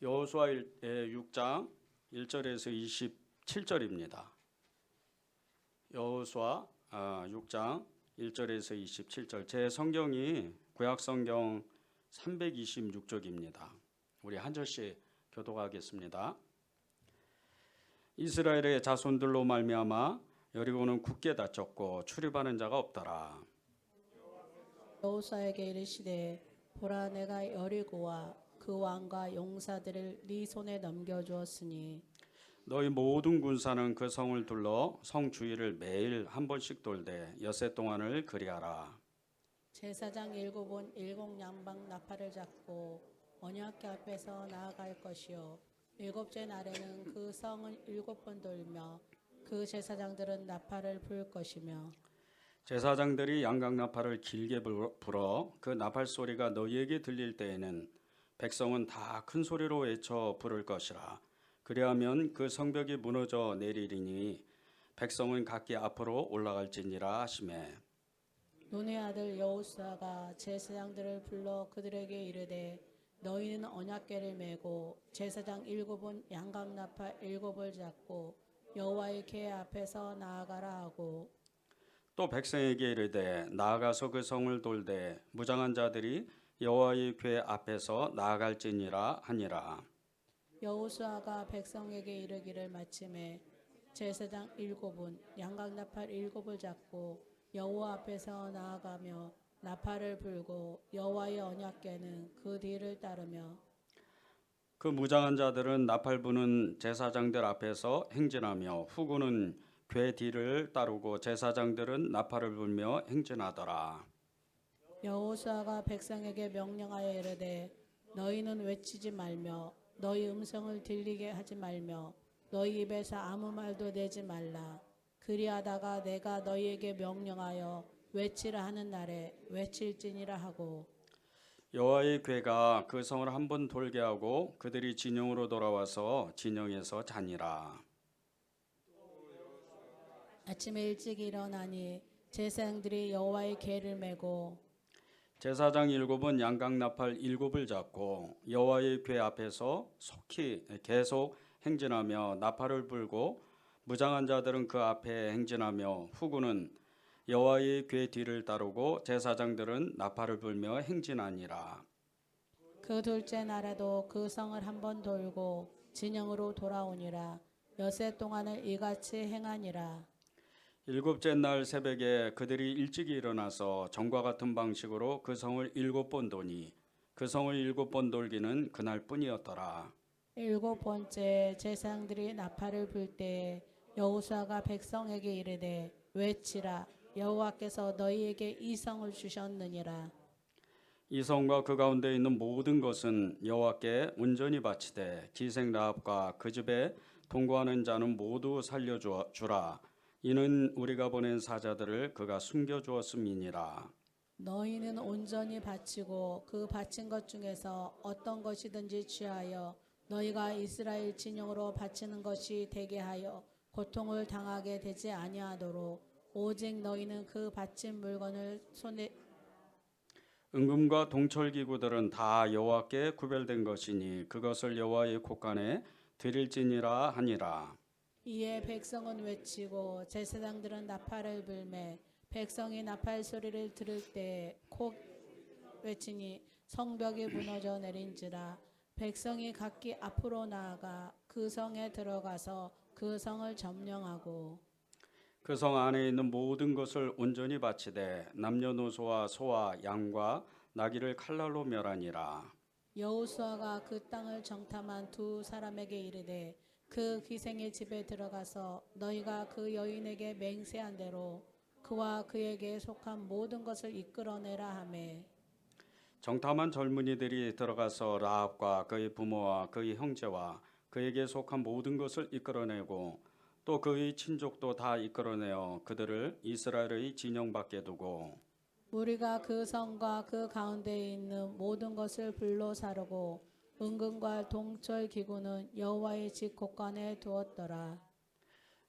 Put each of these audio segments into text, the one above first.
여호수아 6장 1절에서 27절입니다. 여호수아 6장 1절에서 27절. 제 성경이 구약 성경 326쪽입니다. 우리 한 절씩 교독하겠습니다. 이스라엘의 자손들로 말미암아 여리고는 굳게 닫혔고 출입하는 자가 없더라. 여호수아에게 이르시되 보라 내가 여리고와 그 왕과 용사들을 네 손에 넘겨주었으니 너희 모든 군사는 그 성을 둘러 성 주위를 매일 한 번씩 돌되 엿새 동안을 그리하라. 제사장 일곱은 일곱 양방 나팔을 잡고 언약궤 앞에서 나아갈 것이요 일곱째 날에는 그 성을 일곱 번 돌며 그 제사장들은 나팔을 불 것이며 제사장들이 양각 나팔을 길게 불어 그 나팔 소리가 너희에게 들릴 때에는 백성은 다 큰 소리로 외쳐 부를 것이라. 그리하면 그 성벽이 무너져 내리리니 백성은 각기 앞으로 올라갈지니라 하시매. 눈의 아들 여호수아가 제사장들을 불러 그들에게 이르되 너희는 언약궤를 메고 제사장 일곱은 양각 나팔 일곱을 잡고 여호와의 궤 앞에서 나아가라 하고 또 백성에게 이르되 나아가서 그 성을 돌되 무장한 자들이 여호와의 궤 앞에서 나아갈지니라 하니라. 여호수아가 백성에게 이르기를 마침에 제사장 일곱은 양각 나팔 일곱을 잡고 여호와 앞에서 나아가며 나팔을 불고 여호와의 언약궤는 그 뒤를 따르며 그 무장한 자들은 나팔 부는 제사장들 앞에서 행진하며 후군은 궤 뒤를 따르고 제사장들은 나팔을 불며 행진하더라. 여호수아가 백성에게 명령하여 이르되 너희는 외치지 말며 너희 음성을 들리게 하지 말며 너희 입에서 아무 말도 내지 말라. 그리하다가 내가 너희에게 명령하여 외치라 하는 날에 외칠지니라 하고 여호와의 궤가 그 성을 한 번 돌게 하고 그들이 진영으로 돌아와서 진영에서 자니라. 아침에 일찍 일어나니 제사장들이 여호와의 궤를 메고 제사장 일곱은 양각 나팔 일곱을 잡고 여호와의 궤 앞에서 계속 행진하며 나팔을 불고 무장한 자들은 그 앞에 행진하며 후군은 여호와의 궤 뒤를 따르고 제사장들은 나팔을 불며 행진하니라. 그 둘째 날에도 그 성을 한 번 돌고 진영으로 돌아오니라. 엿새 동안을 이같이 행하니라. 일곱째 날 새벽에 그들이 일찍 일어나서 전과 같은 방식으로 그 성을 일곱 번 도니 그 성을 일곱 번 돌기는 그날뿐이었더라. 일곱 번째 제사장들이 나팔을 불 때에 여호수아가 백성에게 이르되 외치라 여호와께서 너희에게 이 성을 주셨느니라. 이 성과 그 가운데 있는 모든 것은 여호와께 온전히 바치되 기생 라합과 그 집에 동거하는 자는 모두 살려주라. 이는 우리가 보낸 사자들을 그가 숨겨주었음이니라. 너희는 온전히 바치고 그 바친 것 중에서 어떤 것이든지 취하여 너희가 이스라엘 진영으로 바치는 것이 되게 하여 고통을 당하게 되지 아니하도록 오직 너희는 그 바친 물건을 손에 은금과 동철 기구들은 다 여호와께 구별된 것이니 그것을 여호와의 곳간에 드릴지니라 하니라. 이에 백성은 외치고 제사장들은 나팔을 불매 백성이 나팔 소리를 들을 때에 콕 외치니 성벽이 무너져 내린지라. 백성이 각기 앞으로 나아가 그 성에 들어가서 그 성을 점령하고 그 성 안에 있는 모든 것을 온전히 바치되 남녀노소와 소와 양과 나귀를 칼날로 멸하니라. 여호수아가 그 땅을 정탐한 두 사람에게 이르되 그 기생의 집에 들어가서 너희가 그 여인에게 맹세한 대로 그와 그에게 속한 모든 것을 이끌어내라 하매 정탐한 젊은이들이 들어가서 라합과 그의 부모와 그의 형제와 그에게 속한 모든 것을 이끌어내고 또 그의 친족도 다 이끌어내어 그들을 이스라엘의 진영 밖에 두고 우리가 그 성과 그 가운데에 있는 모든 것을 불로 사르고 은금과 동철 기구는 여호와의 집 곳간에 두었더라.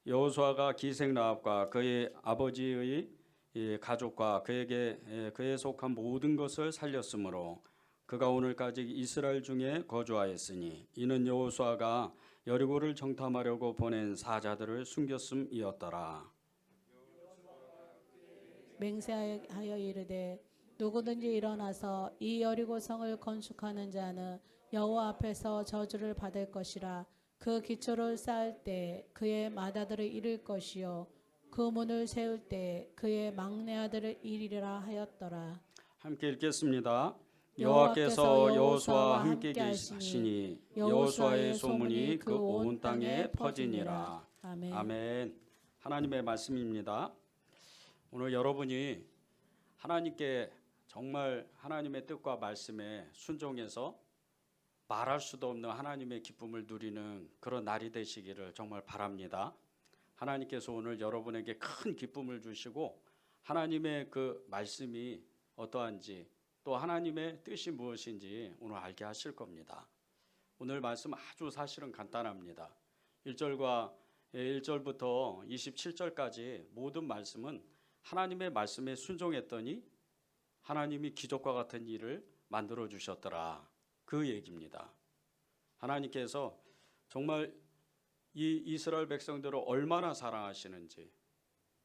여호수아가 기생 라합과 그의 아버지의 이 가족과 그에게 그에 속한 모든 것을 살렸으므로 그가 오늘까지 이스라엘 중에 거주하였으니 이는 여호수아가 여리고를 정탐하려고 보낸 사자들을 숨겼음이었더라. 맹세하여 이르되 누구든지 일어나서 이 여리고 성을 건축하는 자는 여호와 앞에서 저주를 받을 것이라. 그 기초를 쌓을 때 그의 맏아들을 잃을 것이요 그 문을 세울 때 그의 막내 아들을 잃으리라 하였더라. 함께 읽겠습니다. 여호와께서 여호와께서 여호수아와 함께 함께 하시니 계시니 여호수아의 여호수아의 소문이 소문이 그 그 온 온 땅에 땅에 퍼지니라. 퍼지니라. 아멘. 아멘. 하나님의 말씀입니다. 오늘 여러분이 하나님께 정말 하나님의 뜻과 말씀에 순종해서 말할 수도 없는 하나님의 기쁨을 누리는 그런 날이 되시기를 정말 바랍니다. 하나님께서 오늘 여러분에게 큰 기쁨을 주시고 하나님의 그 말씀이 어떠한지 또 하나님의 뜻이 무엇인지 오늘 알게 하실 겁니다. 오늘 말씀 아주 사실은 간단합니다. 1절부터 27절까지 모든 말씀은 하나님의 말씀에 순종했더니 하나님이 기적과 같은 일을 만들어 주셨더라. 그 얘기입니다. 하나님께서 정말 이 이스라엘 백성들을 얼마나 사랑하시는지,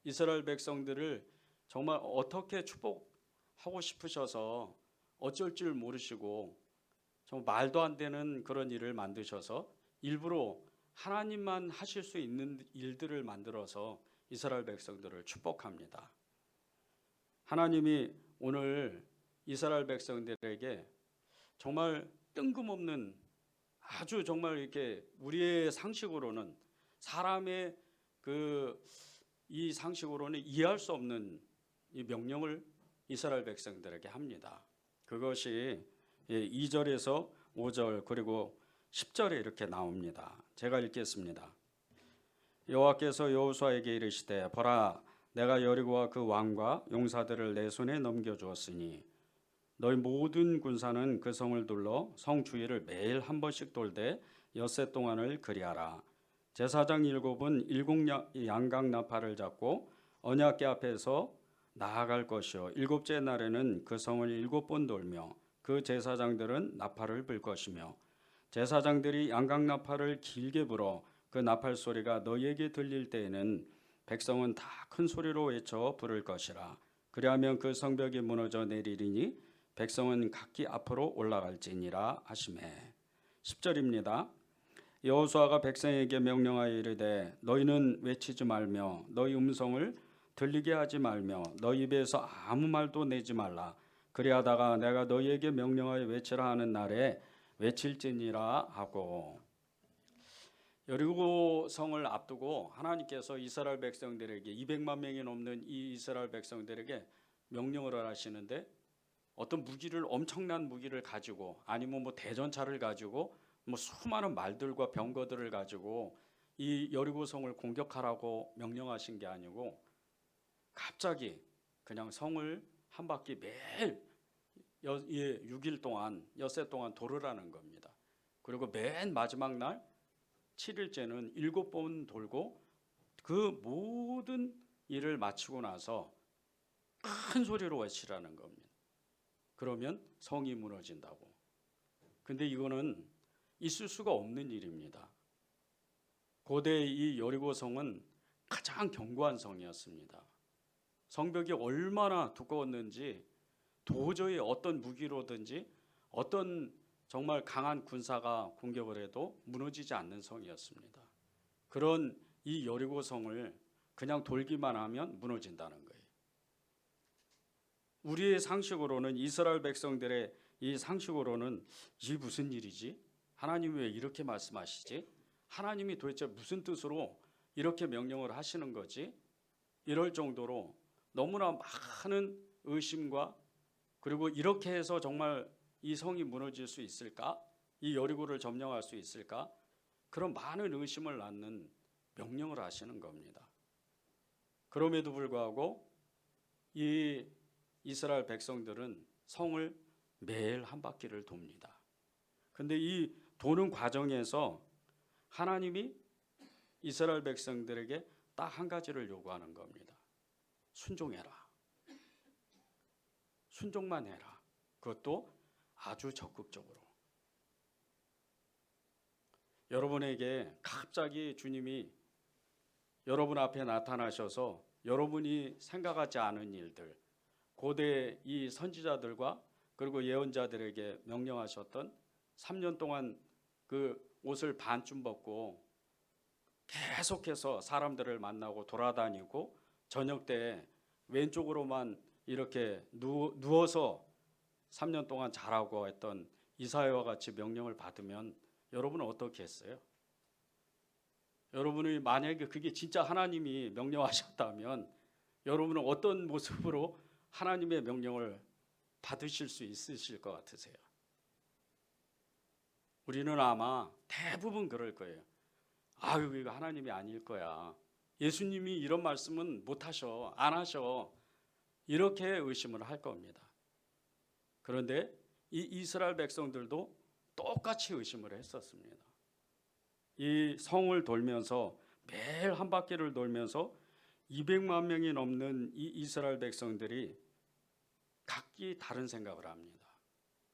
이스라엘 백성들을 정말 어떻게 축복하고 싶으셔서 어쩔 줄 모르시고 정말 말도 안 되는 그런 일을 만드셔서 일부러 하나님만 하실 수 있는 일들을 만들어서 이스라엘 백성들을 축복합니다. 하나님이 오늘 이스라엘 백성들에게 정말 뜬금없는 아주 정말 이렇게 우리의 상식으로는 사람의 이 상식으로는 이해할 수 없는 이 명령을 이스라엘 백성들에게 합니다. 그것이 2절에서 5절 그리고 10절에 이렇게 나옵니다. 제가 읽겠습니다. 여호와께서 여호수아에게 이르시되 보라 내가 여리고와 그 왕과 용사들을 내 손에 넘겨주었으니 너희 모든 군사는 그 성을 둘러 성 주위를 매일 한 번씩 돌되 엿새 동안을 그리하라. 제사장 7은 7 양각 나팔을 잡고 언약궤 앞에서 나아갈 것이요 7째 날에는 그 성을 7번 돌며 그 제사장들은 나팔을 불 것이며 제사장들이 양각 나팔을 길게 불어 그 나팔 소리가 너희에게 들릴 때에는 백성은 다 큰 소리로 외쳐 부를 것이라. 그리하면 그 성벽이 무너져 내리리니 백성은 각기 앞으로 올라갈지니라 하시매. 10절입니다. 여호수아가 백성에게 명령하여 이르되 너희는 외치지 말며 너희 음성을 들리게 하지 말며 너희 입에서 아무 말도 내지 말라. 그리하다가 내가 너희에게 명령하여 외치라 하는 날에 외칠지니라 하고. 여리고 성을 앞두고 하나님께서 이스라엘 백성들에게 200만 명이 넘는 이 이스라엘 백성들에게 명령을 하시는데 어떤 무기를 엄청난 무기를 가지고 아니면 뭐 대전차를 가지고 뭐 수많은 말들과 병거들을 가지고 이 여리고 성을 공격하라고 명령하신 게 아니고 갑자기 그냥 성을 한 바퀴 매일 6일 동안 엿새 동안 돌으라는 겁니다. 그리고 맨 마지막 날 7일째는 7번 돌고 그 모든 일을 마치고 나서 큰 소리로 외치라는 겁니다. 그러면 성이 무너진다고. 근데 이거는 있을 수가 없는 일입니다. 고대 이 여리고 성은 가장 견고한 성이었습니다. 성벽이 얼마나 두꺼웠는지 도저히 어떤 무기로든지 어떤 정말 강한 군사가 공격을 해도 무너지지 않는 성이었습니다. 그런 이 여리고 성을 그냥 돌기만 하면 무너진다는 거예요. 우리의 상식으로는 이스라엘 백성들의 이 상식으로는 이게 무슨 일이지? 하나님이 왜 이렇게 말씀하시지? 하나님이 도대체 무슨 뜻으로 이렇게 명령을 하시는 거지? 이럴 정도로 너무나 많은 의심과 그리고 이렇게 해서 정말 이 성이 무너질 수 있을까? 이 여리고를 점령할 수 있을까? 그런 많은 의심을 낳는 명령을 하시는 겁니다. 그럼에도 불구하고 이 이스라엘 백성들은 성을 매일 한 바퀴를 돕니다. 근데 이 도는 과정에서 하나님이 이스라엘 백성들에게 딱 한 가지를 요구하는 겁니다. 순종해라. 순종만 해라. 그것도 아주 적극적으로. 여러분에게 갑자기 주님이 여러분 앞에 나타나셔서 여러분이 생각하지 않은 일들, 고대 이 선지자들과 그리고 예언자들에게 명령하셨던 3년 동안 그 옷을 반쯤 벗고 계속해서 사람들을 만나고 돌아다니고 저녁 때 왼쪽으로만 이렇게 누워서 3년 동안 자라고 했던 이사야와 같이 명령을 받으면 여러분은 어떻게 했어요? 여러분이 만약에 그게 진짜 하나님이 명령하셨다면 여러분은 어떤 모습으로 하나님의 명령을 받으실 수 있으실 것 같으세요? 우리는 아마 대부분 그럴 거예요. 아유, 이거 하나님이 아닐 거야. 예수님이 이런 말씀은 못 하셔, 안 하셔. 이렇게 의심을 할 겁니다. 그런데 이 이스라엘 백성들도 똑같이 의심을 했었습니다. 이 성을 돌면서 매일 한 바퀴를 돌면서 200만 명이 넘는 이 이스라엘 백성들이 각기 다른 생각을 합니다.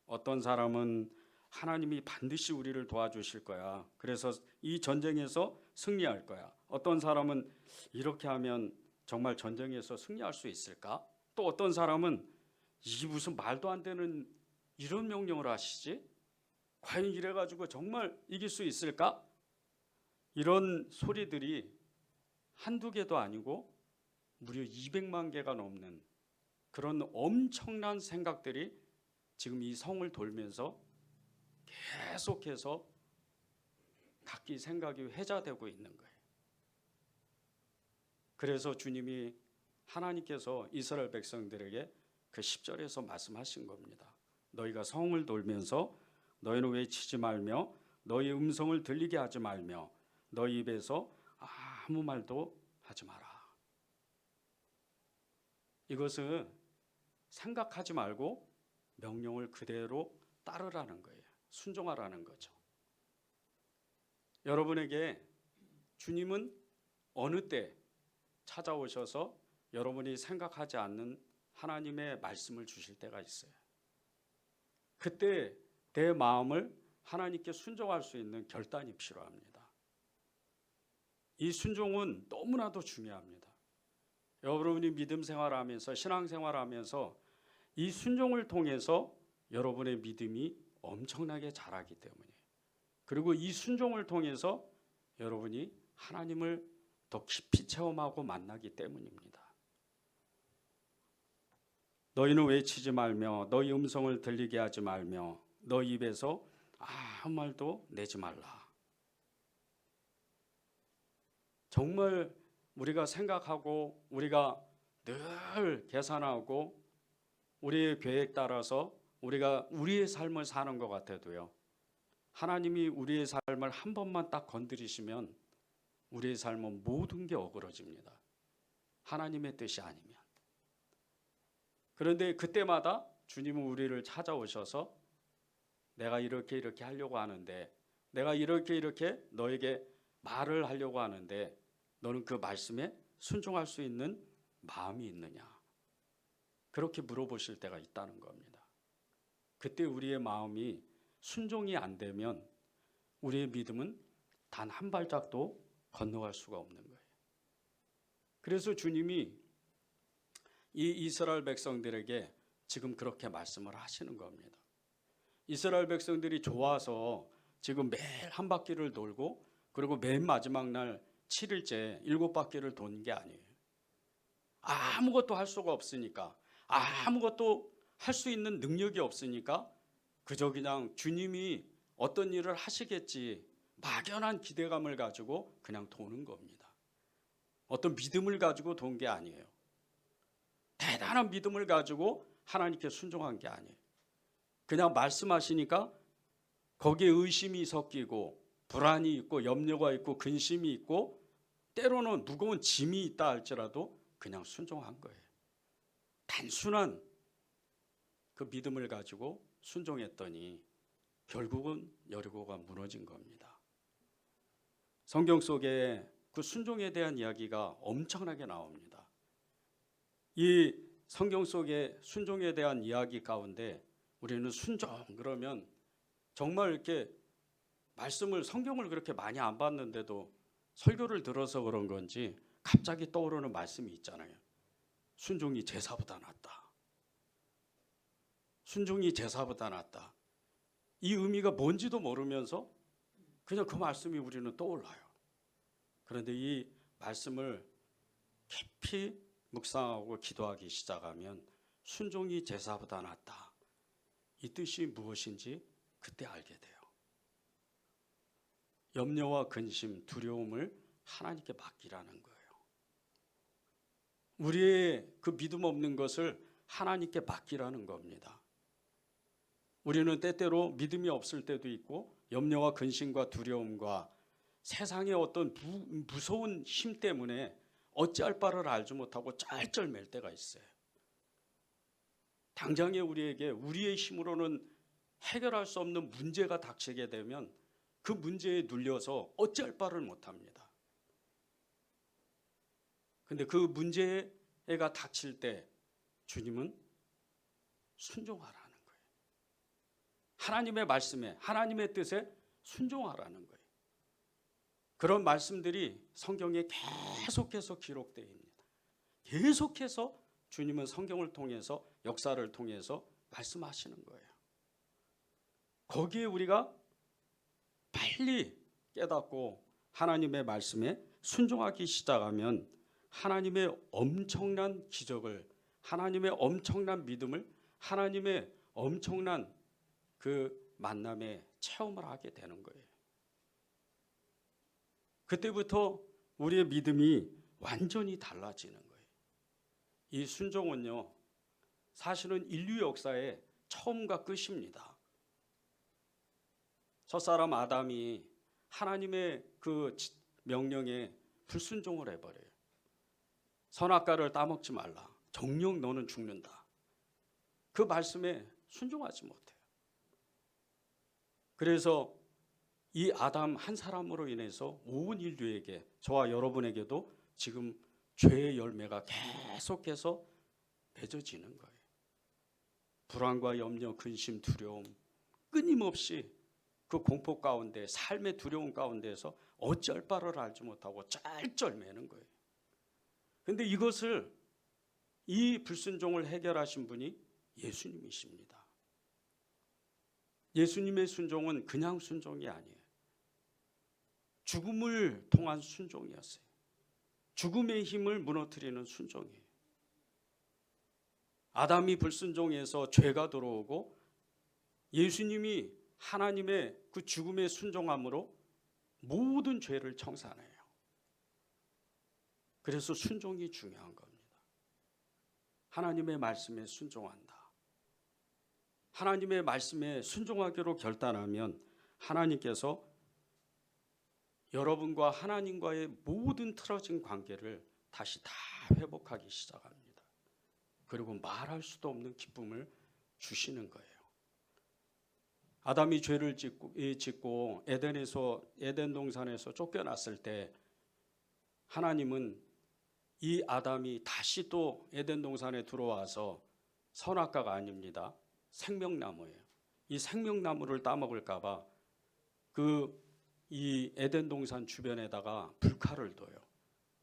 어떤 사람은 하나님이 반드시 우리를 도와주실 거야. 그래서 이 전쟁에서 승리할 거야. 어떤 사람은 이렇게 하면 정말 전쟁에서 승리할 수 있을까? 또 어떤 사람은 이게 무슨 말도 안 되는 이런 명령을 하시지? 과연 이래가지고 정말 이길 수 있을까? 이런 소리들이 한두 개도 아니고 무려 200만 개가 넘는 그런 엄청난 생각들이 지금 이 성을 돌면서 계속해서 각기 생각이 회자되고 있는 거예요. 그래서 주님이 하나님께서 이스라엘 백성들에게 그 10절에서 말씀하신 겁니다. 너희가 성을 돌면서 너희는 외치지 말며 너희 음성을 들리게 하지 말며 너희 입에서 아무 말도 하지 마라. 이것은 생각하지 말고 명령을 그대로 따르라는 거예요. 순종하라는 거죠. 여러분에게 주님은 어느 때 찾아오셔서 여러분이 생각하지 않는 하나님의 말씀을 주실 때가 있어요. 그때 내 마음을 하나님께 순종할 수 있는 결단이 필요합니다. 이 순종은 너무나도 중요합니다. 여러분이 믿음 생활하면서 신앙생활하면서 이 순종을 통해서 여러분의 믿음이 엄청나게 자라기 때문이에요. 그리고 이 순종을 통해서 여러분이 하나님을 더 깊이 체험하고 만나기 때문입니다. 너희는 외치지 말며 너희 음성을 들리게 하지 말며 너희 입에서 아무 말도 내지 말라. 정말 우리가 생각하고 우리가 늘 계산하고 우리의 계획 따라서 우리가 우리의 삶을 사는 것 같아도요. 하나님이 우리의 삶을 한 번만 딱 건드리시면 우리의 삶은 모든 게 어그러집니다. 하나님의 뜻이 아니면. 그런데 그때마다 주님은 우리를 찾아오셔서 내가 이렇게 하려고 하는데 내가 이렇게 너에게 말을 하려고 하는데 너는 그 말씀에 순종할 수 있는 마음이 있느냐? 그렇게 물어보실 때가 있다는 겁니다. 그때 우리의 마음이 순종이 안 되면 우리의 믿음은 단 한 발짝도 건너갈 수가 없는 거예요. 그래서 주님이 이 이스라엘 백성들에게 지금 그렇게 말씀을 하시는 겁니다. 이스라엘 백성들이 좋아서 지금 매일 한 바퀴를 돌고 그리고 맨 마지막 날 7일째 7바퀴를 도는 게 아니에요. 아무것도 할 수가 없으니까 아무것도 할 수 있는 능력이 없으니까 그저 그냥 주님이 어떤 일을 하시겠지 막연한 기대감을 가지고 그냥 도는 겁니다. 어떤 믿음을 가지고 돈 게 아니에요. 대단한 믿음을 가지고 하나님께 순종한 게 아니에요. 그냥 말씀하시니까 거기에 의심이 섞이고 불안이 있고 염려가 있고 근심이 있고 때로는 무거운 짐이 있다 할지라도 그냥 순종한 거예요. 단순한 그 믿음을 가지고 순종했더니 결국은 여리고가 무너진 겁니다. 성경 속에 그 순종에 대한 이야기가 엄청나게 나옵니다. 이 성경 속의 순종에 대한 이야기 가운데 우리는 순종 그러면 정말 이렇게 말씀을 성경을 그렇게 많이 안 봤는데도 설교를 들어서 그런 건지 갑자기 떠오르는 말씀이 있잖아요. 순종이 제사보다 낫다. 순종이 제사보다 낫다. 이 의미가 뭔지도 모르면서 그냥 그 말씀이 우리는 떠올라요. 그런데 이 말씀을 깊이 묵상하고 기도하기 시작하면 순종이 제사보다 낫다. 이 뜻이 무엇인지 그때 알게 돼요. 염려와 근심, 두려움을 하나님께 맡기라는 거예요. 우리의 그 믿음 없는 것을 하나님께 맡기라는 겁니다. 우리는 때때로 믿음이 없을 때도 있고 염려와 근심과 두려움과 세상의 어떤 무서운 힘 때문에 어찌할 바를 알지 못하고 짤쩔맬 때가 있어요. 당장에 우리에게 우리의 힘으로는 해결할 수 없는 문제가 닥치게 되면 그 문제에 눌려서 어찌할 바를 못합니다. 근데 그 문제가 닥칠 때 주님은 순종하라는 거예요. 하나님의 말씀에, 하나님의 뜻에 순종하라는 거예요. 그런 말씀들이 성경에 계속해서 기록되어 있습니다. 계속해서 주님은 성경을 통해서 역사를 통해서 말씀하시는 거예요. 거기에 우리가 빨리 깨닫고 하나님의 말씀에 순종하기 시작하면 하나님의 엄청난 기적을, 하나님의 엄청난 믿음을, 하나님의 엄청난 그 만남에 체험을 하게 되는 거예요. 그때부터 우리의 믿음이 완전히 달라지는 거예요. 이 순종은요, 사실은 인류 역사의 처음과 끝입니다. 첫사람 아담이 하나님의 그 명령에 불순종을 해버려요. 선악과를 따먹지 말라. 정녕 너는 죽는다. 그 말씀에 순종하지 못해요. 그래서 이 아담 한 사람으로 인해서 온 인류에게, 저와 여러분에게도 지금 죄의 열매가 계속해서 맺어지는 거예요. 불안과 염려, 근심, 두려움, 끊임없이 그 공포 가운데, 삶의 두려움 가운데에서 어찌할 바를 알지 못하고 짤쩔매는 거예요. 그런데 이것을, 이 불순종을 해결하신 분이 예수님이십니다. 예수님의 순종은 그냥 순종이 아니에요. 죽음을 통한 순종이었어요. 죽음의 힘을 무너뜨리는 순종이에요. 아담이 불순종해서 죄가 들어오고 예수님이 하나님의 그 죽음의 순종함으로 모든 죄를 청산해요. 그래서 순종이 중요한 겁니다. 하나님의 말씀에 순종한다. 하나님의 말씀에 순종하기로 결단하면 하나님께서 여러분과 하나님과의 모든 틀어진 관계를 다시 다 회복하기 시작합니다. 그리고 말할 수도 없는 기쁨을 주시는 거예요. 아담이 죄를 짓고 에덴 동산에서 쫓겨났을 때 하나님은 이 아담이 다시 또 에덴 동산에 들어와서 선악과가 아닙니다. 생명나무예요. 이 생명나무를 따먹을까 봐 이 에덴 동산 주변에다가 불칼을 둬요.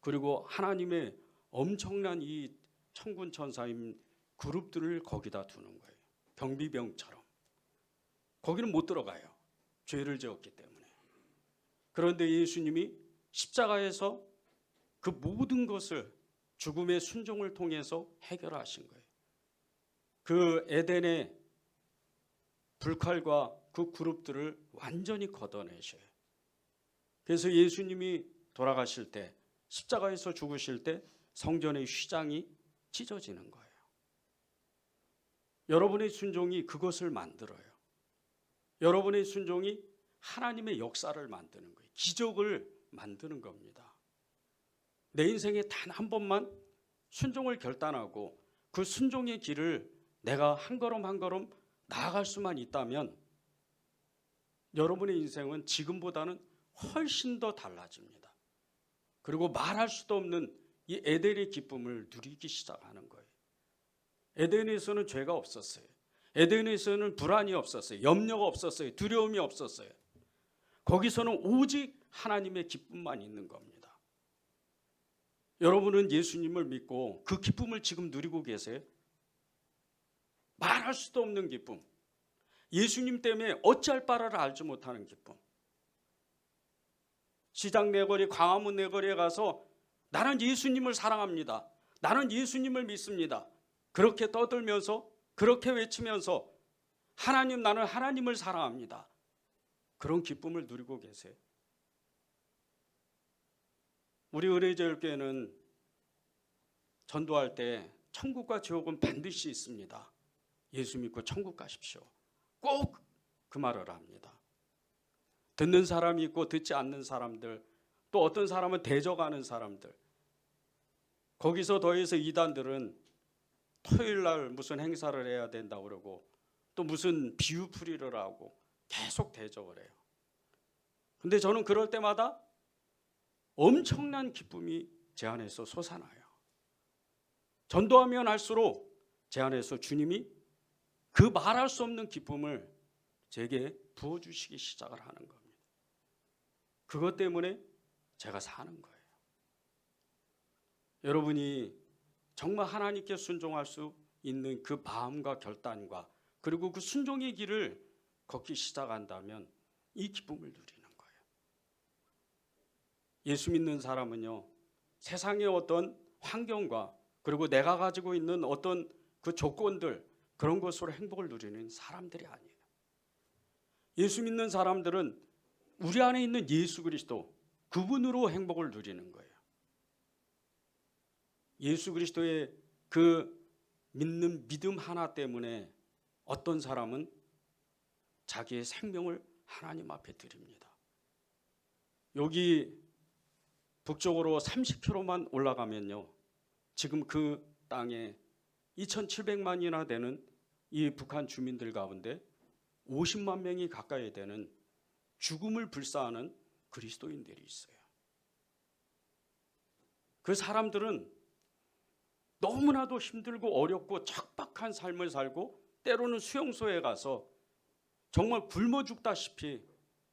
그리고 하나님의 엄청난 이 천군 천사인 그룹들을 거기다 두는 거예요. 경비병처럼. 거기는 못 들어가요. 죄를 지었기 때문에. 그런데 예수님이 십자가에서 그 모든 것을 죽음의 순종을 통해서 해결하신 거예요. 그 에덴의 불칼과 그 그룹들을 완전히 걷어내셔요. 그래서 예수님이 돌아가실 때, 십자가에서 죽으실 때 성전의 휘장이 찢어지는 거예요. 여러분의 순종이 그것을 만들어요. 여러분의 순종이 하나님의 역사를 만드는 거예요. 기적을 만드는 겁니다. 내 인생에 단 한 번만 순종을 결단하고 그 순종의 길을 내가 한 걸음 한 걸음 나아갈 수만 있다면 여러분의 인생은 지금보다는 훨씬 더 달라집니다. 그리고 말할 수도 없는 이 에덴의 기쁨을 누리기 시작하는 거예요. 에덴에서는 죄가 없었어요. 에덴에서는 불안이 없었어요. 염려가 없었어요. 두려움이 없었어요. 거기서는 오직 하나님의 기쁨만 있는 겁니다. 여러분은 예수님을 믿고 그 기쁨을 지금 누리고 계세요? 말할 수도 없는 기쁨. 예수님 때문에 어찌할 바를 알지 못하는 기쁨. 시장 내거리, 광화문 내거리에 가서 나는 예수님을 사랑합니다. 나는 예수님을 믿습니다. 그렇게 떠들면서, 그렇게 외치면서 하나님, 나는 하나님을 사랑합니다. 그런 기쁨을 누리고 계세요. 우리 의뢰제일교회는 전도할 때 천국과 지옥은 반드시 있습니다. 예수 믿고 천국 가십시오. 꼭 그 말을 합니다. 듣는 사람이 있고 듣지 않는 사람들, 또 어떤 사람은 대적하는 사람들, 거기서 더해서 이단들은 토요일 날 무슨 행사를 해야 된다고 그러고 또 무슨 비유풀이를 하고 계속 대적을 해요. 근데 저는 그럴 때마다 엄청난 기쁨이 제 안에서 솟아나요. 전도하면 할수록 제 안에서 주님이 그 말할 수 없는 기쁨을 제게 부어주시기 시작을 하는 겁니다. 그것 때문에 제가 사는 거예요. 여러분이 정말 하나님께 순종할 수 있는 그 마음과 결단과 그리고 그 순종의 길을 걷기 시작한다면 이 기쁨을 누리는 거예요. 예수 믿는 사람은요, 세상의 어떤 환경과 그리고 내가 가지고 있는 어떤 그 조건들, 그런 것으로 행복을 누리는 사람들이 아니에요. 예수 믿는 사람들은 우리 안에 있는 예수 그리스도, 그분으로 행복을 누리는 거예요. 예수 그리스도의 그 믿는 믿음 하나 때문에 어떤 사람은 자기의 생명을 하나님 앞에 드립니다. 여기 북쪽으로 30km만 올라가면요, 지금 그 땅에 2,700만이나 되는 이 북한 주민들 가운데 50만 명이 가까이 되는 죽음을 불사하는 그리스도인들이 있어요. 그 사람들은 너무나도 힘들고 어렵고 척박한 삶을 살고 때로는 수용소에 가서 정말 굶어 죽다시피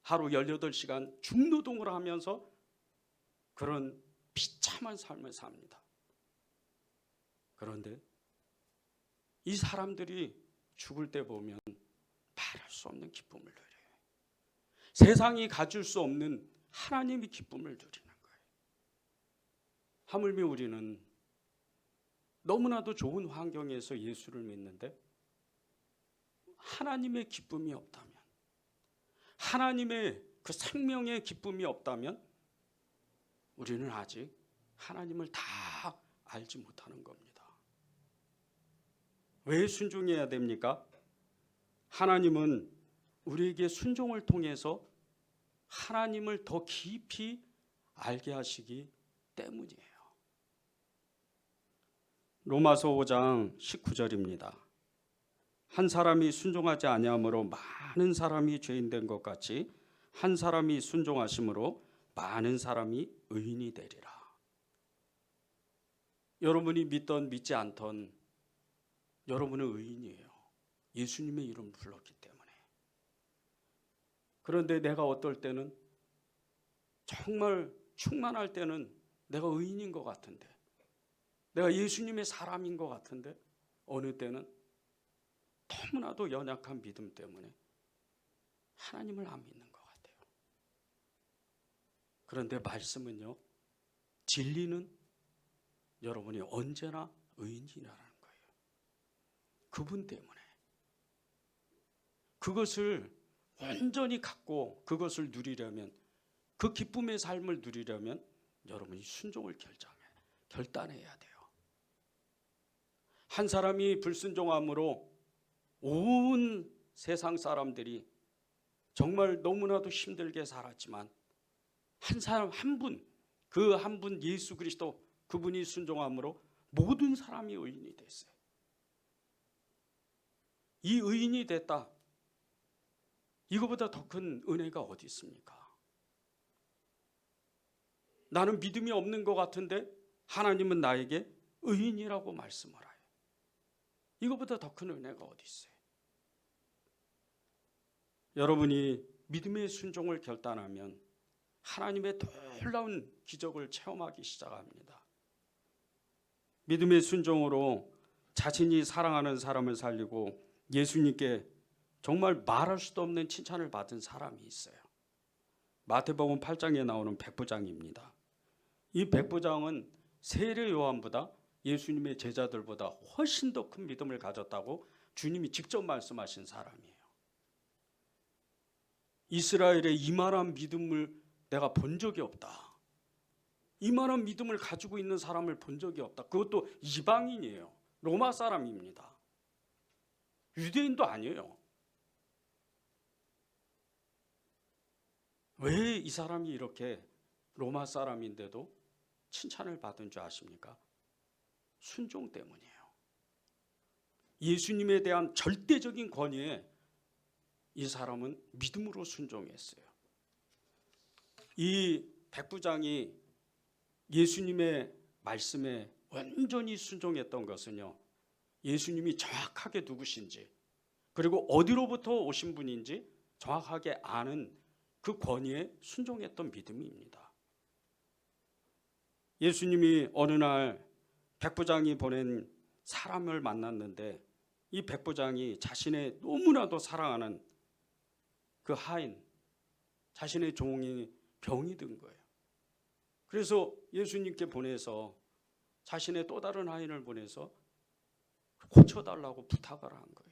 하루 18시간 중노동을 하면서 그런 비참한 삶을 삽니다. 그런데 이 사람들이 죽을 때 보면 말할 수 없는 기쁨을 누려요. 세상이 가질 수 없는 하나님의 기쁨을 누리는 거예요. 하물며 우리는 너무나도 좋은 환경에서 예수를 믿는데 하나님의 기쁨이 없다면, 하나님의 그 생명의 기쁨이 없다면 우리는 아직 하나님을 다 알지 못하는 겁니다. 왜 순종해야 됩니까? 하나님은 우리에게 순종을 통해서 하나님을 더 깊이 알게 하시기 때문이에요. 로마서 5장 19절입니다. 한 사람이 순종하지 아니함으로 많은 사람이 죄인 된 것 같이 한 사람이 순종하심으로 많은 사람이 의인이 되리라. 여러분이 믿던 믿지 않던 여러분은 의인이에요. 예수님의 이름을 불렀기 때문에. 그런데 내가 어떨 때는 정말 충만할 때는 내가 의인인 것 같은데, 내가 예수님의 사람인 것 같은데, 어느 때는 너무나도 연약한 믿음 때문에 하나님을 안 믿는 것 같아요. 그런데 말씀은요, 진리는 여러분이 언제나 의인이라는 거예요. 그분 때문에. 그것을 온전히 갖고 그것을 누리려면, 그 기쁨의 삶을 누리려면 여러분이 순종을 결단해야 돼요. 한 사람이 불순종함으로 온 세상 사람들이 정말 너무나도 힘들게 살았지만 한 사람 한 분, 그 한 분 예수 그리스도, 그분이 순종함으로 모든 사람이 의인이 됐어요. 이 의인이 됐다, 이거보다 더 큰 은혜가 어디 있습니까? 나는 믿음이 없는 것 같은데 하나님은 나에게 의인이라고 말씀을 해요. 이거보다 더 큰 은혜가 어디 있어요? 여러분이 믿음의 순종을 결단하면 하나님의 놀라운 기적을 체험하기 시작합니다. 믿음의 순종으로 자신이 사랑하는 사람을 살리고 예수님께 정말 말할 수도 없는 칭찬을 받은 사람이 있어요. 마태복음 8장에 나오는 백부장입니다. 이 백부장은 세례 요한보다 예수님의 제자들보다 훨씬 더 큰 믿음을 가졌다고 주님이 직접 말씀하신 사람이에요. 이스라엘에 이만한 믿음을 내가 본 적이 없다. 이만한 믿음을 가지고 있는 사람을 본 적이 없다. 그것도 이방인이에요. 로마 사람입니다. 유대인도 아니에요. 왜 이 사람이 이렇게 로마 사람인데도 칭찬을 받은 줄 아십니까? 순종 때문이에요. 예수님에 대한 절대적인 권위에 이 사람은 믿음으로 순종했어요. 이 백부장이 예수님의 말씀에 완전히 순종했던 것은요, 예수님이 정확하게 누구신지 그리고 어디로부터 오신 분인지 정확하게 아는 그 권위에 순종했던 믿음입니다. 예수님이 어느 날 백부장이 보낸 사람을 만났는데 이 백부장이 자신의 너무나도 사랑하는 그 하인, 자신의 종이 병이 든 거예요. 그래서 예수님께 보내서 자신의 또 다른 하인을 보내서 고쳐달라고 부탁을 한 거예요.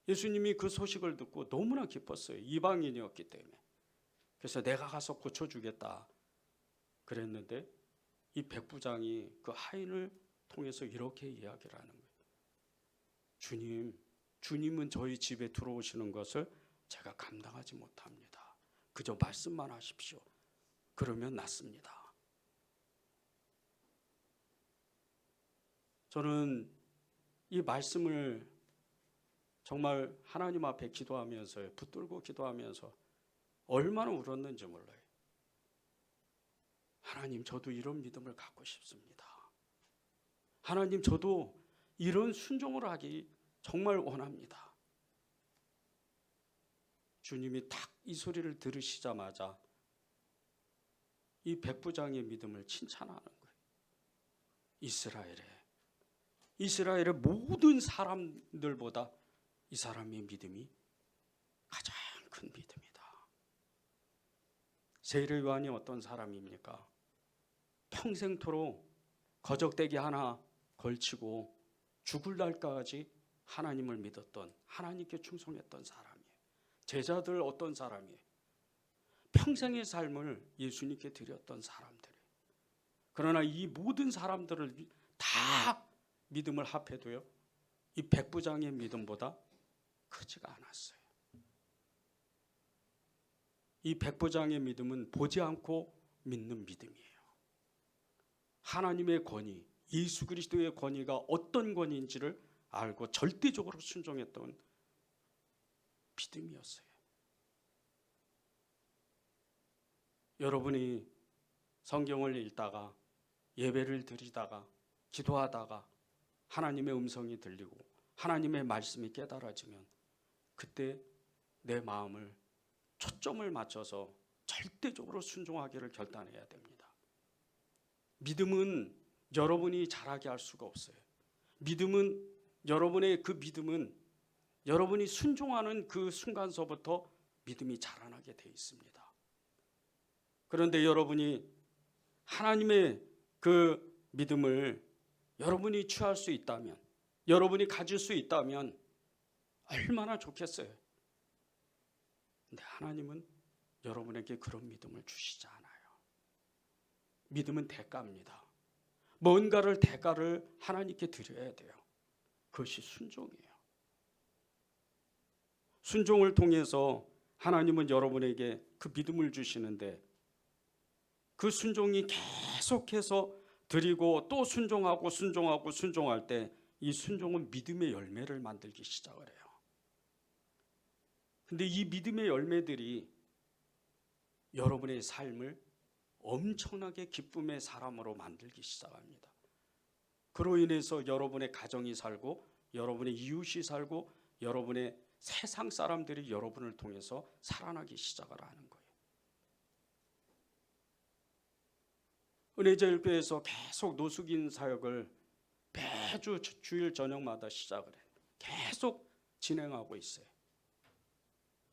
예수님이 그 소식을 듣고 너무나 기뻤어요. 이방인이었기 때문에. 그래서 내가 가서 고쳐주겠다 그랬는데 이 백부장이 그 하인을 통해서 이렇게 이야기를 하는 거예요. 주님은 저희 집에 들어오시는 것을 제가 감당하지 못합니다. 그저 말씀만 하십시오. 그러면 낫습니다. 저는 이 말씀을 정말 하나님 앞에 기도하면서 붙들고 기도하면서 얼마나 울었는지 몰라요. 하나님, 저도 이런 믿음을 갖고 싶습니다. 하나님, 저도 이런 순종을 하기 정말 원합니다. 주님이 딱 이 소리를 들으시자마자 이 백부장의 믿음을 칭찬하는 거예요. 이스라엘의 모든 사람들보다 이 사람의 믿음이 가장 큰 믿음이다. 세례 요한이 어떤 사람입니까? 평생토록 거적대기 하나 걸치고 죽을 날까지 하나님을 믿었던, 하나님께 충성했던 사람이에요. 제자들 어떤 사람이에요? 평생의 삶을 예수님께 드렸던 사람들이에요. 그러나 이 모든 사람들을 다 믿음을 합해도요, 이 백부장의 믿음보다 크지가 않았어요. 이 백부장의 믿음은 보지 않고 믿는 믿음이에요. 하나님의 권위, 예수 그리스도의 권위가 어떤 권위인지를 알고 절대적으로 순종했던 믿음이었어요. 여러분이 성경을 읽다가 예배를 드리다가 기도하다가 하나님의 음성이 들리고 하나님의 말씀이 깨달아지면 그때 내 마음을 초점을 맞춰서 절대적으로 순종하기를 결단해야 됩니다. 믿음은 여러분이 잘하게 할 수가 없어요. 여러분의 그 믿음은 여러분이 순종하는 그 순간서부터 믿음이 자라나게 돼 있습니다. 그런데 여러분이 하나님의 그 믿음을 여러분이 취할 수 있다면, 여러분이 가질 수 있다면 얼마나 좋겠어요. 근데 하나님은 여러분에게 그런 믿음을 주시지 않아요. 믿음은 대가입니다. 뭔가를 대가를 하나님께 드려야 돼요. 그것이 순종이에요. 순종을 통해서 하나님은 여러분에게 그 믿음을 주시는데 그 순종이 계속해서 드리고 또 순종할 때 이 순종은 믿음의 열매를 만들기 시작을 해요. 근데 이 믿음의 열매들이 여러분의 삶을 엄청나게 기쁨의 사람으로 만들기 시작합니다. 그로 인해서 여러분의 가정이 살고 여러분의 이웃이 살고 여러분의 세상 사람들이 여러분을 통해서 살아나기 시작을 하는 거예요. 은혜제일교회에서 계속 노숙인 사역을 매주 주일 저녁마다 시작을 해요. 계속 진행하고 있어요.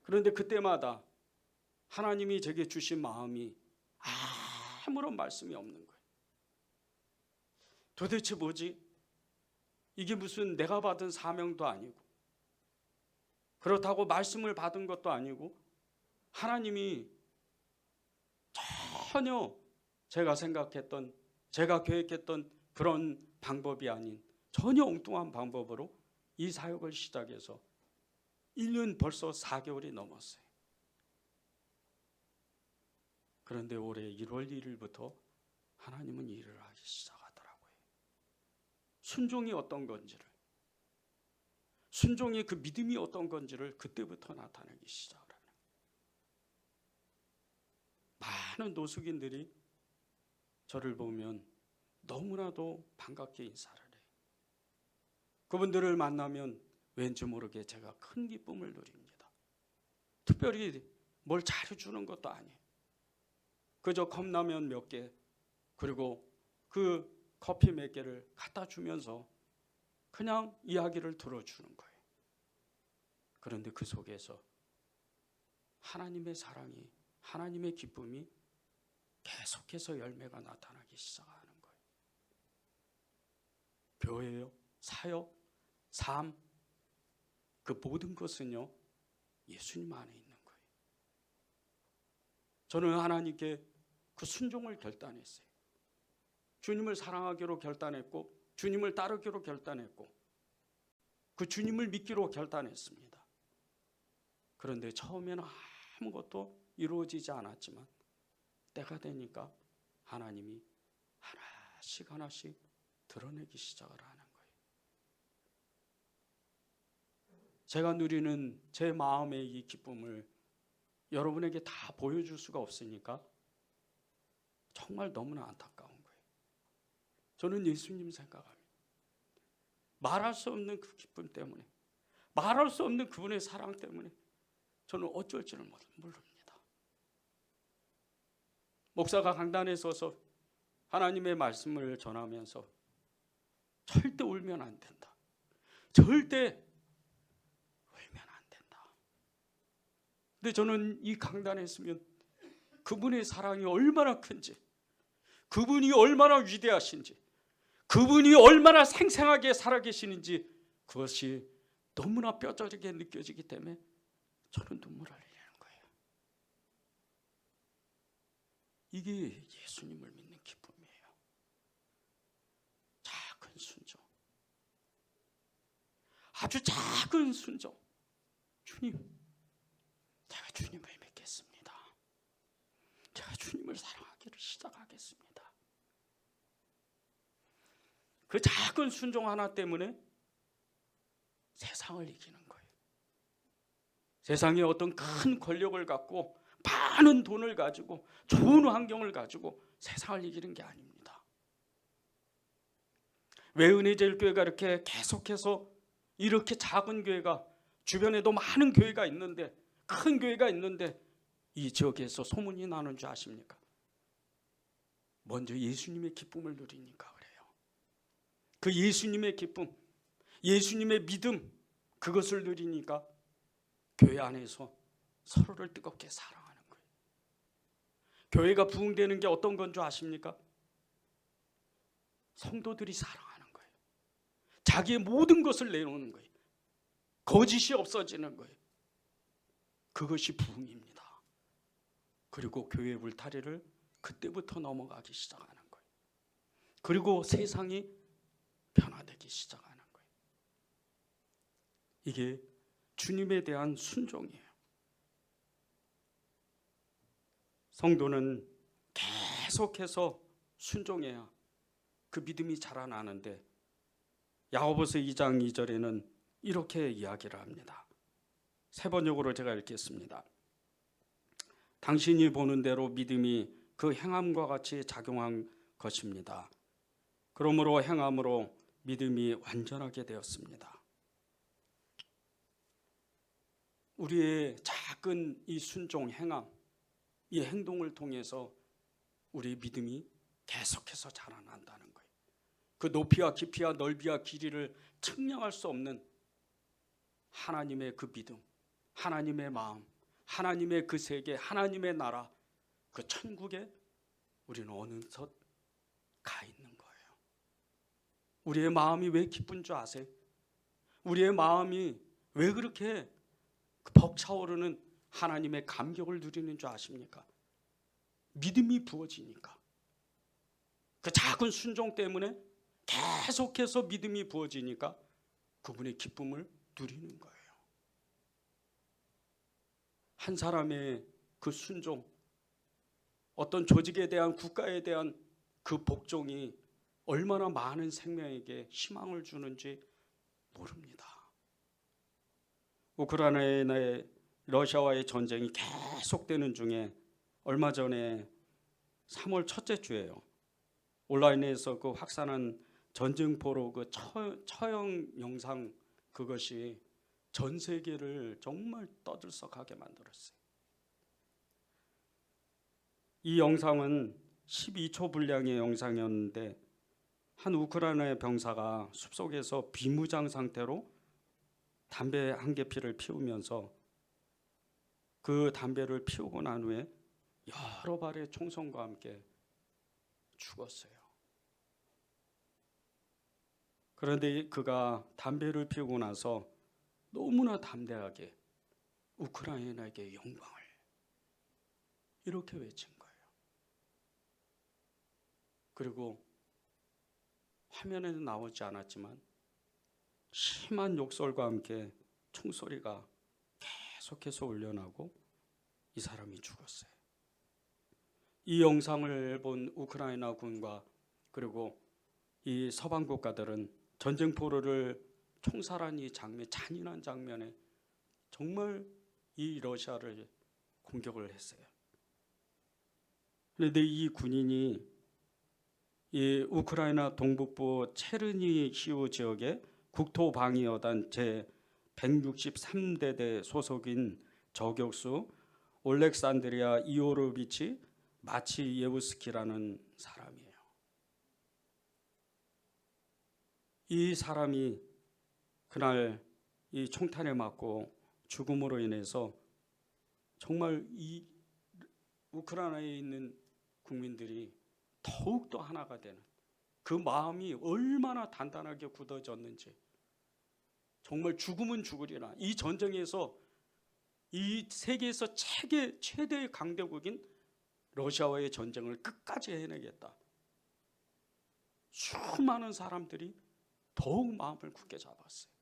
그런데 그때마다 하나님이 제게 주신 마음이 아무런 말씀이 없는 거예요. 도대체 뭐지? 이게 무슨 내가 받은 사명도 아니고, 그렇다고 말씀을 받은 것도 아니고, 하나님이 전혀 제가 생각했던, 제가 계획했던 그런 방법이 아닌 전혀 엉뚱한 방법으로 이 사역을 시작해서 1년 벌써 4개월이 넘었어요. 그런데 올해 1월 1일부터 하나님은 일을 하기 시작하더라고요. 순종이 어떤 건지를, 순종의 그 믿음이 어떤 건지를 그때부터 나타내기 시작을 하는 거예요. 많은 노숙인들이 저를 보면 너무나도 반갑게 인사를 해요. 그분들을 만나면 왠지 모르게 제가 큰 기쁨을 누립니다. 특별히 뭘 잘해주는 것도 아니에요. 그저 컵라면 몇 개, 그리고 그 커피 몇 개를 갖다 주면서 그냥 이야기를 들어주는 거예요. 그런데 그 속에서 하나님의 사랑이, 하나님의 기쁨이 계속해서 열매가 나타나기 시작하는 거예요. 교회요, 사역, 삶, 그 모든 것은요 예수님 안에 있는 거예요. 저는 하나님께 그 순종을 결단했어요. 주님을 사랑하기로 결단했고, 주님을 따르기로 결단했고, 그 주님을 믿기로 결단했습니다. 그런데 처음에는 아무것도 이루어지지 않았지만 때가 되니까 하나님이 하나씩 하나씩 드러내기 시작을 하는 거예요. 제가 누리는 제 마음의 이 기쁨을 여러분에게 다 보여줄 수가 없으니까 정말 너무나 안타까운 거예요. 저는 예수님 생각합니다. 말할 수 없는 그 기쁨 때문에, 말할 수 없는 그분의 사랑 때문에 저는 어쩔 줄을 모릅니다. 목사가 강단에 서서 하나님의 말씀을 전하면서 절대 울면 안 된다, 절대 울면 안 된다. 근데 저는 이 강단에 있으면 그분의 사랑이 얼마나 큰지, 그분이 얼마나 위대하신지, 그분이 얼마나 생생하게 살아계시는지 그것이 너무나 뼈저리게 느껴지기 때문에 저는 눈물을 흘리는 거예요. 이게 예수님을 믿는 기쁨이에요. 작은 순종, 아주 작은 순종. 주님, 제가 주님을 믿겠습니다. 제가 주님을 사랑하기를 시작하겠습니다. 그 작은 순종 하나 때문에 세상을 이기는 거예요. 세상에 어떤 큰 권력을 갖고 많은 돈을 가지고 좋은 환경을 가지고 세상을 이기는 게 아닙니다. 왜 은혜제일교회가 이렇게 계속해서 이렇게 작은 교회가, 주변에도 많은 교회가 있는데, 큰 교회가 있는데 이 지역에서 소문이 나는 줄 아십니까? 먼저 예수님의 기쁨을 누리니까 그래요. 그 예수님의 기쁨, 예수님의 믿음, 그것을 누리니까 교회 안에서 서로를 뜨겁게 사랑하는 거예요. 교회가 부흥되는 게 어떤 건 줄 아십니까? 성도들이 사랑하는 거예요. 자기의 모든 것을 내놓는 거예요. 거짓이 없어지는 거예요. 그것이 부흥입니다. 그리고 교회의 울타리를 그때부터 넘어가기 시작하는 거예요. 그리고 세상이 변화되기 시작하는 거예요. 이게 주님에 대한 순종이에요. 성도는 계속해서 순종해야 그 믿음이 자라나는데, 야고보서 2장 2절에는 이렇게 이야기를 합니다. 세 번역으로 제가 읽겠습니다. 당신이 보는 대로 믿음이 그 행함과 같이 작용한 것입니다. 그러므로 행함으로 믿음이 완전하게 되었습니다. 우리의 작은 이 순종 행함, 이 행동을 통해서 우리의 믿음이 계속해서 자라난다는 거예요. 그 높이와 깊이와 넓이와 길이를 측량할 수 없는 하나님의 그 믿음, 하나님의 마음, 하나님의 그 세계, 하나님의 나라, 그 천국에 우리는 어느덧 가 있는 거예요. 우리의 마음이 왜 기쁜 줄 아세요? 우리의 마음이 왜 그렇게 벅차오르는 하나님의 감격을 누리는 줄 아십니까? 믿음이 부어지니까. 그 작은 순종 때문에 계속해서 믿음이 부어지니까 그분의 기쁨을 누리는 거예요. 한 사람의 그 순종, 어떤 조직에 대한, 국가에 대한 그 복종이 얼마나 많은 생명에게 희망을 주는지 모릅니다. 우크라이나의 러시아와의 전쟁이 계속되는 중에 얼마 전에 3월 첫째 주에요. 온라인에서 그 확산한 전쟁포로 그 처형 영상, 그것이 전 세계를 정말 떠들썩하게 만들었어요. 이 영상은 12초 분량의 영상이었는데 한 우크라이나의 병사가 숲속에서 비무장 상태로 담배 한 개피를 피우면서 그 담배를 피우고 난 후에 여러 발의 총성과 함께 죽었어요. 그런데 그가 담배를 피우고 나서 너무나 담대하게 우크라이나에게 영광을 이렇게 외친 거예요. 그리고 화면에는 나오지 않았지만 심한 욕설과 함께 총소리가 계속해서 울려나고 이 사람이 죽었어요. 이 영상을 본 우크라이나 군과 그리고 이 서방 국가들은 전쟁 포로를 총살한 이 장면, 잔인한 장면에 정말 이 러시아를 공격을 했어요. 그런데 이 군인이 이 우크라이나 동북부 체르니히우 지역의 국토방위여단 제163대대 소속인 저격수 올렉산드리아 이오르비치 마치예우스키라는 사람이에요. 이 사람이 그날 이 총탄에 맞고 죽음으로 인해서 정말 이 우크라이나에 있는 국민들이 더욱더 하나가 되는 그 마음이 얼마나 단단하게 굳어졌는지, 정말 죽으면 죽으리라, 이 전쟁에서 이 세계에서 최대의 강대국인 러시아와의 전쟁을 끝까지 해내겠다. 수많은 사람들이 더욱 마음을 굳게 잡았어요.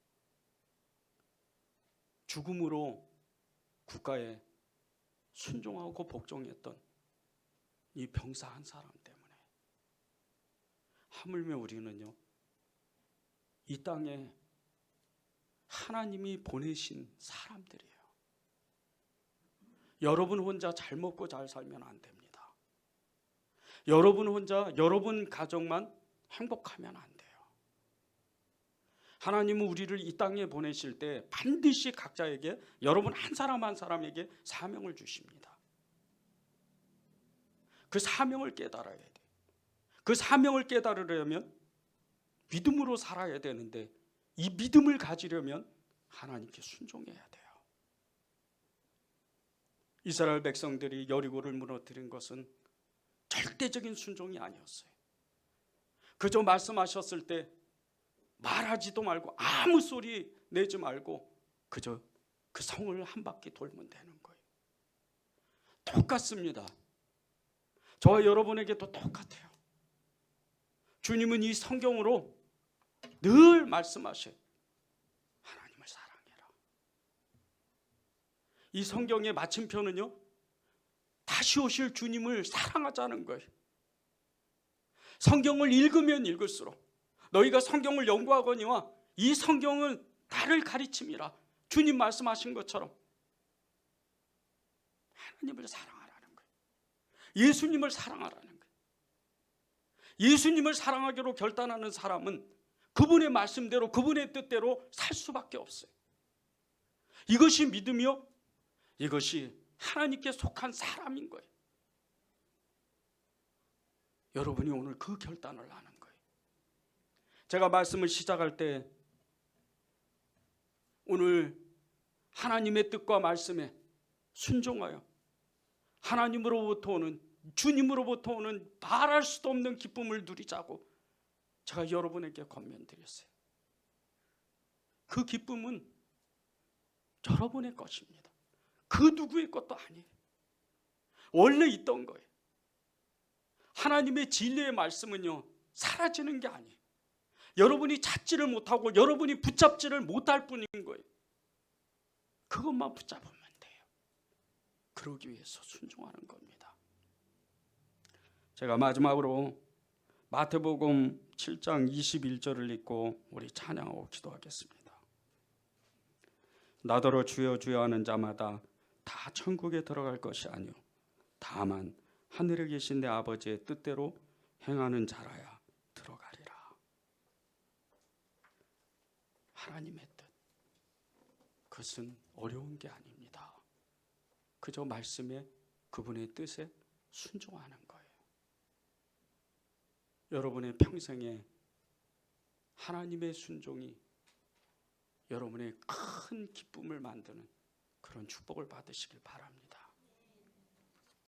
죽음으로 국가에 순종하고 복종했던 이 병사 한 사람 때문에 하물며 우리는요, 이 땅에 하나님이 보내신 사람들이에요. 여러분 혼자 잘 먹고 잘 살면 안 됩니다. 여러분 혼자, 여러분 가정만 행복하면 안 돼요. 하나님은 우리를 이 땅에 보내실 때 반드시 각자에게, 여러분 한 사람 한 사람에게 사명을 주십니다. 그 사명을 깨달아야 돼요. 그 사명을 깨달으려면 믿음으로 살아야 되는데, 이 믿음을 가지려면 하나님께 순종해야 돼요. 이스라엘 백성들이 여리고를 무너뜨린 것은 절대적인 순종이 아니었어요. 그저 말씀하셨을 때 말하지도 말고 아무 소리 내지 말고 그저 그 성을 한 바퀴 돌면 되는 거예요. 똑같습니다. 저와 여러분에게도 똑같아요. 주님은 이 성경으로 늘 말씀하셔요. 하나님을 사랑해라. 이 성경의 마침표는요, 다시 오실 주님을 사랑하자는 거예요. 성경을 읽으면 읽을수록, 너희가 성경을 연구하거니와 이 성경은 나를 가르침이라, 주님 말씀하신 것처럼 하나님을 사랑하라는 거예요. 예수님을 사랑하라는 거예요. 예수님을 사랑하기로 결단하는 사람은 그분의 말씀대로, 그분의 뜻대로 살 수밖에 없어요. 이것이 믿음이요, 이것이 하나님께 속한 사람인 거예요. 여러분이 오늘 그 결단을 하는 거예요. 제가 말씀을 시작할 때 오늘 하나님의 뜻과 말씀에 순종하여 하나님으로부터 오는, 주님으로부터 오는 말할 수도 없는 기쁨을 누리자고 제가 여러분에게 권면드렸어요. 그 기쁨은 여러분의 것입니다. 그 누구의 것도 아니에요. 원래 있던 거예요. 하나님의 진리의 말씀은요, 사라지는 게 아니에요. 여러분이 찾지를 못하고 여러분이 붙잡지를 못할 뿐인 거예요. 그것만 붙잡으면 돼요. 그러기 위해서 순종하는 겁니다. 제가 마지막으로 마태복음 7장 21절을 읽고 우리 찬양하고 기도하겠습니다. 나더러 주여 주여 하는 자마다 다 천국에 들어갈 것이 아니요 다만 하늘에 계신 내 아버지의 뜻대로 행하는 자라야 들어가리라. 하나님의 뜻, 그것은 어려운 게 아닙니다. 그저 말씀에, 그분의 뜻에 순종하는 거예요. 여러분의 평생에 하나님의 순종이 여러분의 큰 기쁨을 만드는 그런 축복을 받으시길 바랍니다.